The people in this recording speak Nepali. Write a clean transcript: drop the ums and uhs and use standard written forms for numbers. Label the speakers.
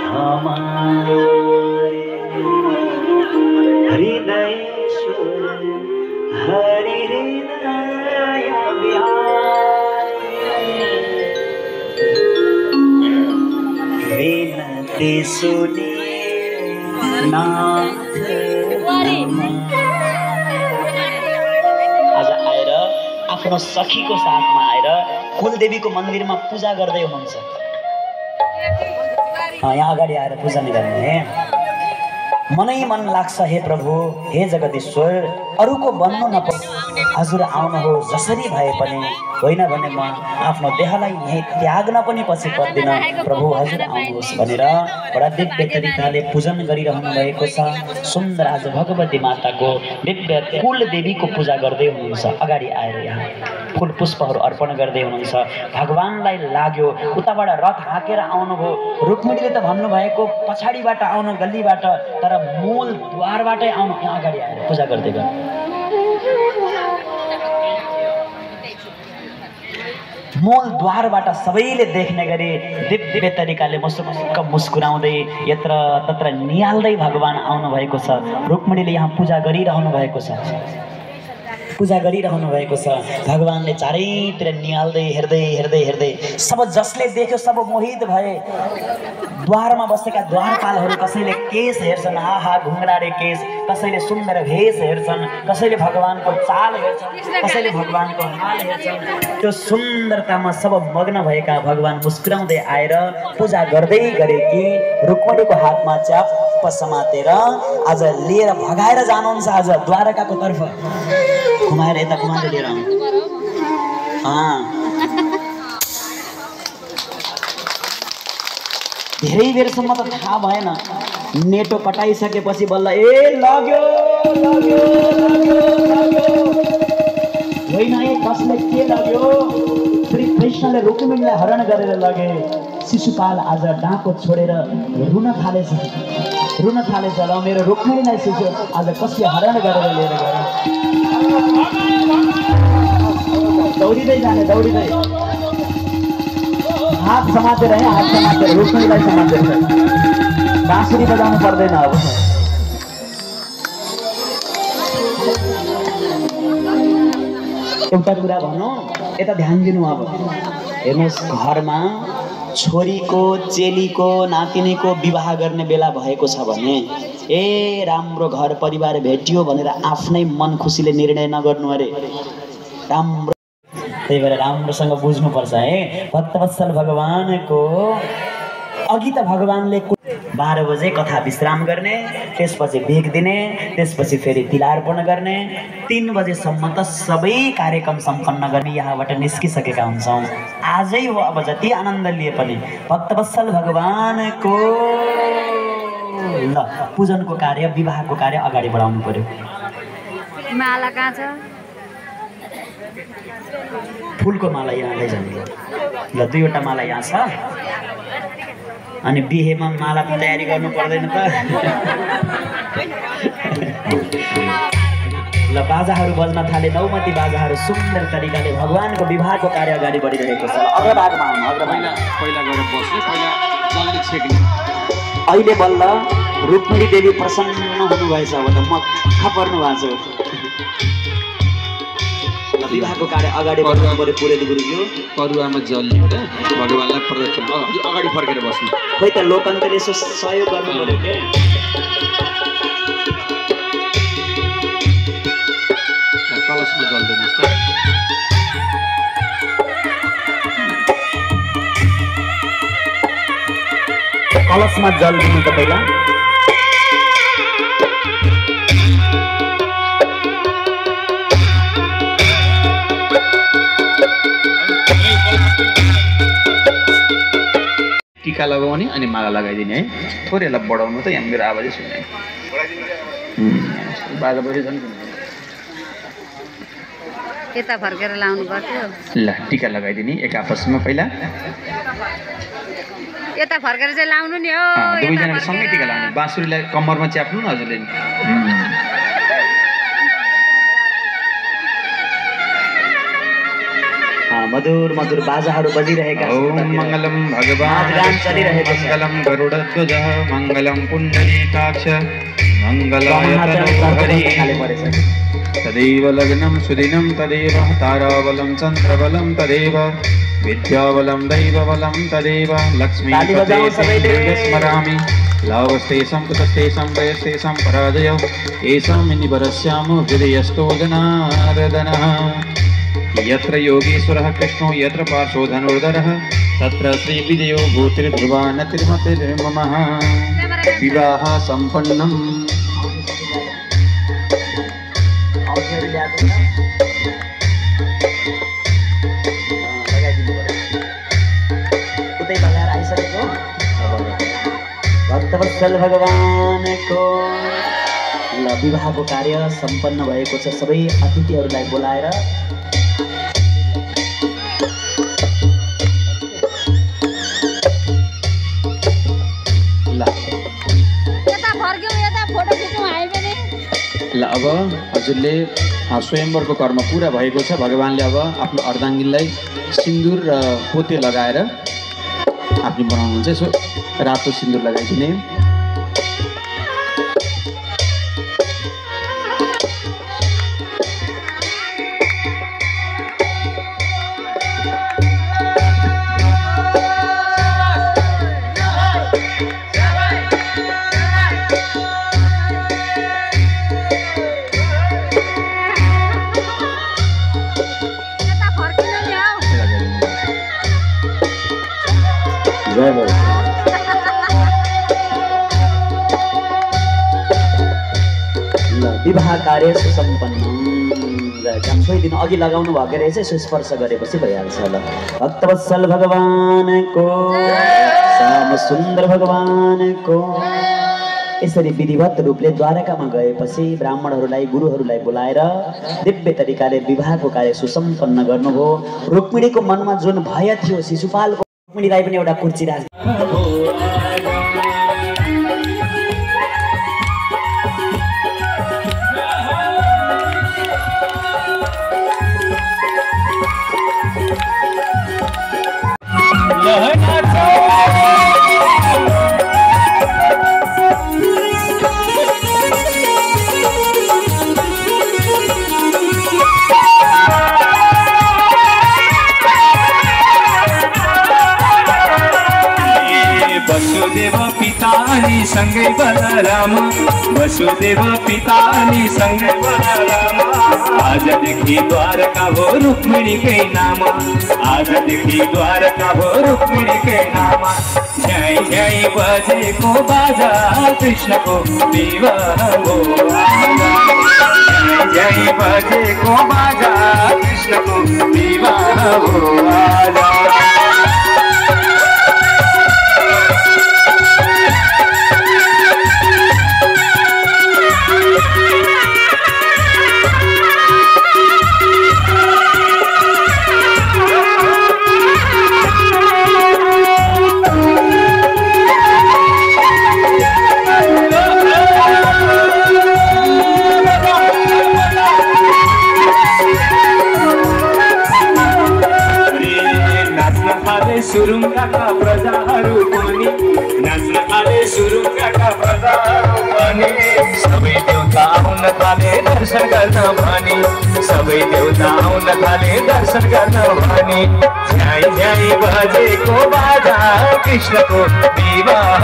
Speaker 1: हमारे हृदय हरि हृदय विनती सुने नाथ आज आएर आफ्नो सखीको साथमा आएर कुलदेवीको मन्दिरमा पूजा गर्दै हुनुहुन्छ। यहाँ अगाडि आएर पूजा नै गर्ने मनै मन लाग्छ। हे प्रभु, हे जगदीश्वर, अरूको बन्नु नपर्छ, हजुर आउनुहोस् जसरी भए पनि, होइन भने म आफ्नो देहलाई यही त्याग्न पनि पछि पर्दिन। प्रभु हजुर आउनुहोस् भनेर बडा दिव्य तरिकाले पूजन गरिरहनु भएको छ। सुन्दर आज भगवती माताको दिव्य कुलदेवीको पूजा गर्दै हुनुहुन्छ। अगाडि आएर यहाँ फुल पुष्पहरू अर्पण गर्दै हुनुहुन्छ। भगवानलाई लाग्यो उताबाट रथ हाँकेर आउनुभयो। रुक्मिणीले त भन्नुभएको पछाडिबाट आउनु गल्लीबाट, तर मूल द्वारबाटै आउनु। यहाँ अगाडि आएर पूजा गर्दै गर्नु। मूल द्वारबाट सबैले देख्ने गरी दिव्य तरिकाले मुस्क मुस्कुराउँदै यत्र तत्र निहाल्दै भगवान आउनु भएको छ। रुक्मिणीले यहाँ पूजा गरिरहनु भएको छ, पूजा गरिरहनु भएको छ। भगवानले चारैतिर निहाल्दै हेर्दै हेर्दै हेर्दै सब जसले देख्यो सब मोहित भए। द्वारमा बसेका द्वारपालहरू कसैले केश हेर्छन्, आहा घुङ्राले केश, कसैले सुन्दर भेष हेर्छन्, कसैले भगवानको चाल हेर्छन्, कसैले भगवानको हाल हेर्छन्। त्यो सुन्दरतामा सब मग्न भएका भगवान मुस्कुराउँदै आएर पूजा गर्दै गरे कि रुक्मिणीको हातमा च्याप्प समातेर आज लिएर भगाएर जानुहुन्छ। आज द्वारकाको तर्फ घुमाएर यता घुमाएर लिएर आउनु। धेरै बेरसम्म त थाहा भएन, नेटो कटाइसकेपछि बल्ल ए लग्यो लग्यो लग्यो लग्यो, होइन ए कसले के लग्यो? श्री कृष्णले रुक्मिणीलाई हरण गरेर लगे। शिशुपाल आज डाँको छोडेर रुन थालेछ, रुन थालेछ। र मेरो रुक्मिणीलाई शिशु आज कसले हरण गरेर लिएर गयो? दौडिँदै जाने, दौडिँदै हात समातेर है, हात समातेर रुक्मिणीलाई समातेर। बाँसुरी बजाउनु पर्दैन। अब एउटा कुरा भनौँ, यता ध्यान दिनु। अब हेर्नुहोस्, घरमा छोरीको चेलीको नातिनीको विवाह गर्ने बेला भएको छ भने ए राम्रो घर परिवार भेटियो भनेर आफ्नै मन खुसीले निर्णय नगर्नु अरे। राम्रो, त्यही भएर राम्रोसँग बुझ्नुपर्छ है। भक्तवत्सल भगवानको अघि त भगवानले 12 बजे कथा विश्राम गर्ने, त्यसपछि भेग दिने, त्यसपछि फेरि तिलार्पण गर्ने, 3 बजेसम्म त सबै कार्यक्रम सम्पन्न गर्ने। यहाँबाट निस्किसकेका हुन्छौँ। आजै हो, अब जति आनन्द लिए पनि भक्तवत्सल भगवानको ल पूजनको कार्य, विवाहको कार्य अगाडि बढाउनु पर्यो।
Speaker 2: माला कहाँ छ?
Speaker 1: फुलको माला यहाँ लैजानु। ल 2वटा माला यहाँ छ। अनि बिहेमा माला तयारी गर्नु पर्दैन त। ल बाजाहरू बज्न थाले, नौमती बाजाहरू सुन्दर तरिकाले भगवानको विवाहको कार्य अगाडि बढिरहेको छ। अग्रभागमा आउनु, अग्रभागमा
Speaker 3: पहिला गएर बस्नु, पहिला जल्दी छेक्ने।
Speaker 1: अहिले बल्ल रुक्मिणी देवी प्रसन्न हुनुभएछ। अब त मक्खा पर्नु भएको छ। विवाहको कार्य अगाडि बढ्नु पर्यो। पुरेली गुरुज्यू
Speaker 3: परुवामा जल्लिएर भगवानलाई प्रदक्षिण अगाडि फर्केर बस्नु।
Speaker 1: खोइ त लोकन्तले यसो सहयोग गर्नु पर्यो के।
Speaker 3: कलशमा जल्दिनुहोस् त।
Speaker 1: कलशमा जल दिनु त पहिला।
Speaker 3: टीका लगाउने अनि माला लगाइदिने है। थोरै यसलाई बढाउनु त, यहाँ मेरो आवाजै सुन्ने। बाजा बजिन्छ।
Speaker 2: यता फर्केर लाउनु पर्थ्यो।
Speaker 3: ल टीका लगाइदिने एक आपसमा पहिला।
Speaker 2: यता फर्केर चाहिँ लाउनु नि हो।
Speaker 3: दुवैजनाले सँगै टीका लगाउने। बाँसुरीलाई कम्मरमा च्याप्नु न हजुरले।
Speaker 1: मधुर मधुर बाजाहरू बजिरहेका छन्।
Speaker 3: ओम मङ्गलम भगवान्
Speaker 1: नाचगान चलिरहेको छ।
Speaker 3: मङ्गलम गरुडध्वजः मङ्गलम पुण्डरीकाक्ष मङ्गलाय
Speaker 1: महाचरण
Speaker 3: तनोहरि
Speaker 1: खाले परेछ।
Speaker 3: तदेव लग्नं सुदिनं तदेव ताराबलं चन्द्रबलं तदेव विद्याबलं दैवबलं तदेव
Speaker 1: ताली बजाऊ सबैले।
Speaker 3: स्मरामि लाभस्तेषां कुतस्तेषां वयस्तेषां पराजयो येषां निवरस्यामो हृदयस्थो जनार्दनः यत्र योगेश्वरः कृष्णो यत्र पार्श्वो धनुर्धरः तत्र श्रीविजयो भूतिर्ध्रुवा न तिर्मतिर्ममः विवाह सम्पन्नम्
Speaker 1: औषधि ल्याएको छ। लगाइदिनु पर्यो। उतै लगाएर आइसकेको भक्तवत्सल भगवानको ल विवाहको कार्य सम्पन्न भएको छ। सबै अतिथिहरूलाई बोलाएर
Speaker 3: ल अब हजुरले स्वयंवरको कर्म पुरा भएको छ। भगवानले अब आफ्नो अर्धाङ्गिनीलाई सिन्दुर र पोते लगाएर आफ्नो बनाउनुहुन्छ। यसो रातो सिन्दुर लगाइदिने।
Speaker 1: जय हो। ल विवाह कार्य सुसम्पन्न। सोही दिन अघि लगाउनु भएको रहेछ, यसो स्पर्श गरेपछि भइहाल्छ। ल भक्तवत्सल भगवानको श्याम सुन्दर भगवानको यसरी विधिवत रूपले द्वारकामा गएपछि ब्राह्मणहरूलाई गुरुहरूलाई बोलाएर दिव्य तरिकाले विवाहको कार्य सुसम्पन्न गर्नुभयो। रुक्मिणीको मनमा जुन भय थियो शिशुपालको, रुक्मिणीलाई पनि एउटा कुर्ची राख्नु।
Speaker 4: वसुदेव पिता अनि सँगै बलराम, वसुदेव पिता अनि सँगै बलराम। आजदेखि द्वारका भो रुक्मिणीकै नाम, आजदेखि द्वारका भो रुक्मिणीकै नाम। झ्याइ झ्याइ बजेको बाजा कृष्णको विवाह हो। झ्याइ झ्याइ बजेको बाजा कृष्णको विवाह हो। सुरुङ्गाका प्रजाहरू पनि नाच्न थाले, सुरुङ्गाका प्रजाहरू पनि सबै देउता आउन थाले दर्शन गर्न भनी, सबै देउता आउन थाले दर्शन गर्न भनी। झ्याइ झ्याइ बजेको बाजा कृष्णको विवाह